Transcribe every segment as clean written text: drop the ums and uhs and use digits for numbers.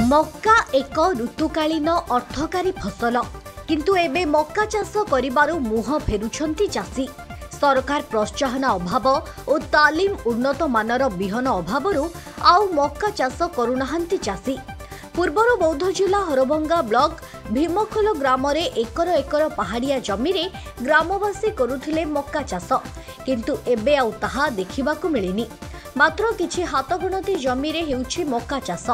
मक्का एक ऋतुकालीन अर्थकारी फसल किंतु एबे मक्का चाष करिबारु मुह फेरुछंती चाषी। सरकार प्रोत्साहन अभाव और तालीम उन्नत मानर बिहन अभावरु आउ मक्का चाष करुनाहांती चाषी। पूर्वर बौद्ध जिला हरभंगा ब्लॉक भीमखोल ग्राम रे एकर एकर पहाड़िया जमी रे ग्रामवासी करुथिले मक्का चाष किंतु एबे आउ ताहा देखिबाकू मिलिनी। मात्र किछि हातगणती जमी रे हेउछि मक्का चाष।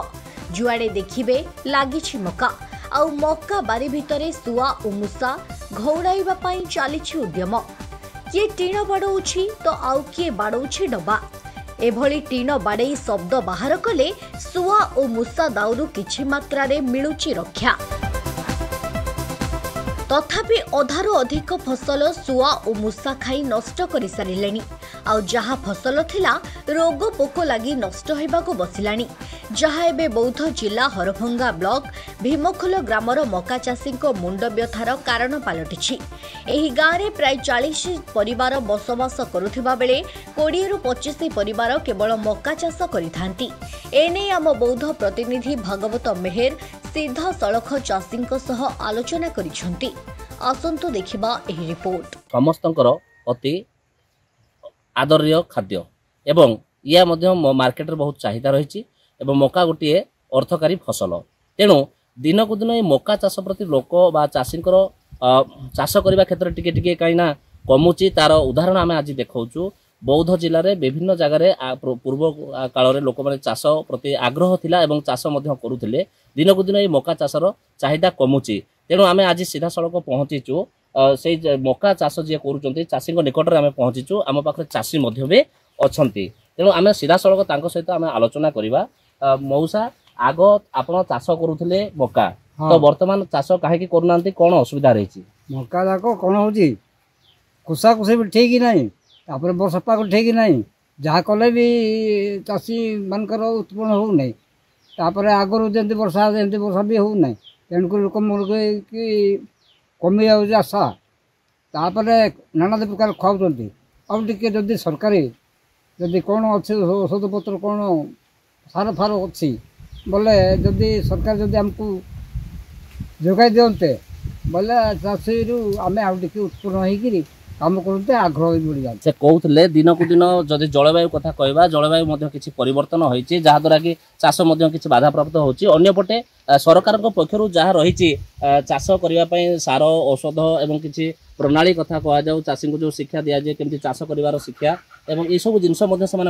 जुआड़े देखिबे लागिछि मक्का आउ मक्का बारी भितरे सुआ और मूषा घौड़ाइबा पई चालिछि उद्यम। किए टीण बाड़ौछि तो आउ किए बाड़ौछि डबा। एभली टीण बाड़े शब्द बाहर कले सुआ और मूषा दाउरु किछि मात्रा रे मिलुछि रक्षा। तथापि अधारु अधिक फसल सुआ और मूषा खाई नष्ट करि सारिलेनी। आउ जहा फसल थिला रोग पोक लगी नष्ट होइबाकू बसिलानी। जहा एबे बौद्ध जिला हरभंगा ब्लॉक भीमखोल ग्रामर मक्का चाषी मुंड व्यथार कारण पलटिछि। एही गाँव रे प्राय 40 परिवार बसवास करुथिबा बेले 20 रु 25 परिवार केवल मक्का चाष करिथांती। एने आम बौद्ध प्रतिनिधि भागवत मेहर सीधा सड़ख चाषी सह आलोचना करिसेंती। आसंतु देखिबा एही रिपोर्ट। समस्तंकर अति आदर्य खाद्य एवं या मध्य मार्केट रे बहुत चाहिदा रही एवं मक्का गोटे अर्थकारी फसल। तेणु दिन को दिन मक्का चाष प्रति लोक बा चाषी चाष करने क्षेत्र टिके टिके कहीं कमुची। तार उदाहरण आम आज देखा बौद्ध जिले में विभिन्न जगह पूर्व काल में लोक मैंने चाष प्रति आग्रह थिला एवं चाष करुले। दिन को दिन मक्का चाषर चाहिदा कमुची। तेणु आम आज सीधा सड़क पहुँचीचु से मक्का चाष जी कर चाषी निकट में आम पहुँचीचु। आम पाखे चाषी भी अच्छा। तेणु आम सीधा सड़क सहित आम आलोचना करवा। मौसा आग आपण चाष करुले मक्का तो वर्तमान चाष कहीं करूना कौन असुविधा रही? मक्का जाक कौन हो कुसा कुसी भी ठीक नहीं तापर वर्षा पाग ठीक नहीं जहाँ कले भी चाषी मानकर उत्पन्न हो नहीं। तापर आगु जमी वर्षा भी हो नहीं। तेणुक लोक कि कमी जाऊँ आशा तापर नाना प्रकार खाऊँच। अब टे जदि सरकारी जदि कौन अच्छे औषध पत्र कौन सार फार अच्छी बोले जदि सरकार जदि आमको जोगाई दिंते बोले चाषी आम आउ टे उत्पन्न होकर काम करते आग्रह बढ़ी जाए। से कहते दिन को दिन जदि जलवायु कथा कहवा जलवायु किसी परिवर्तन होती जहाद्वारा कि चाष किसी बाधा प्राप्त होची। अन्यपटे सरकार पक्षर जहाँ रही चाष करने सार औषध एवं किसी प्रणाली कथा कह जाऊ चाषी को जो शिक्षा दि जाए केमती चाष कर शिक्षा एवं ये सब जिनस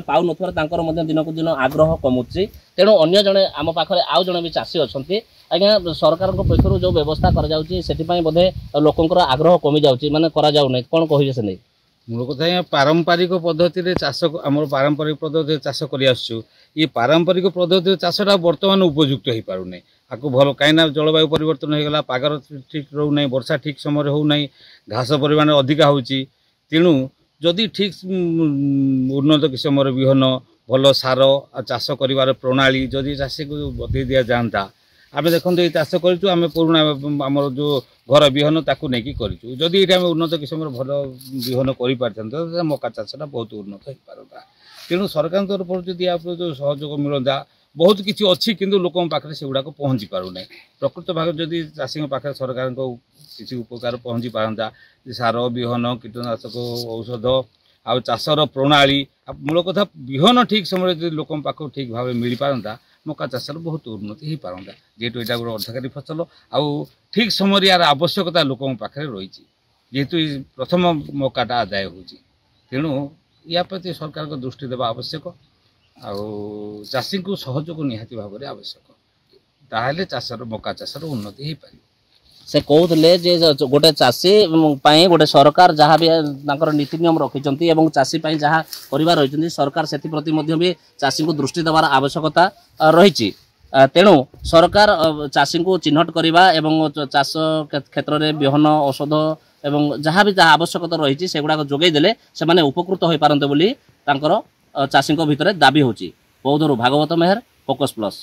पाऊ न दिन को दिन आग्रह कमुची। तेणु अन्य जड़े आम पाखे आउ जड़े भी चाषी अच्छा आज्ञा सरकार पक्षर जो व्यवस्था कर बोधे लोकंर आग्रह कमी जाऊँगी माने करा जाऊ नहीं कौन कहे से नहीं? मूल कथा पारंपरिक पद्धति चाष आम पारंपरिक पद्धति चाष कर पारंपरिक पद्धति चाषटा बर्तमान उपयुक्त हो पारना आपको भल कहीं जलवायु परिवर्तन होगा पागर ठीक रोना वर्षा ठीक समय होना घास परिमाण अधिका हो। तेणु जदि ठीक उन्नत किसम विहन भल सार चाष कर प्रणाली जदि चाषी को बतई दि जाता आम देखो ये चाष करें पुराणा आम जो घर विहन ताकू नहीं करूँ जदि ये उन्नत किसम भल विहन कर मक्का चाषटा बहुत उन्नत हो पारता। तेणु सरकार तरफ जदि आप जो सहयोग मिलता बहुत किसी अच्छी किंतु लोक पाखे से गुड़ाक पहुँची पारना। प्रकृत भाग जदि चाषी पाखे सरकार किसी उपकार पहुँची पारता सार विहन कीटनाशक औषध आ चाषर प्रणाली मूल कथा विहन ठीक समय लोक पाख ठीक भाव मिल पारता मक्का चाषर बहुत उन्नति हो पारता। जेहेतु यहाँ गोटे अर्थकारी फसल आउ ठीक समय यार आवश्यकता लोक पाखे रही जेहेतु प्रथम मक्काटा आदाय हो। तेणु या प्रति सरकार को दृष्टि देवा आवश्यक आउ चाषी को सहयोग निहाती भाव में आवश्यक ताहले चाषर मक्का चाषर उन्नति हो पार। से कहते गोटे चाषी गोटे सरकार जहाँ भी नीति नियम रखिंट और चाषी जहाँ कर रही सरकार से भी चाषी को दृष्टि देवार आवश्यकता रही। तेणु सरकार चाषी को चिन्हट करवा एवं चाष क्षेत्र में विहन औषध एवं जहाँ भी जहाँ आवश्यकता रही से गुड़ाक जोगई देले से माने उपकृत हो पारते बोली चाषी भितर दाबी होची। बौद्धरू भागवत मेहर, फोकस प्लस।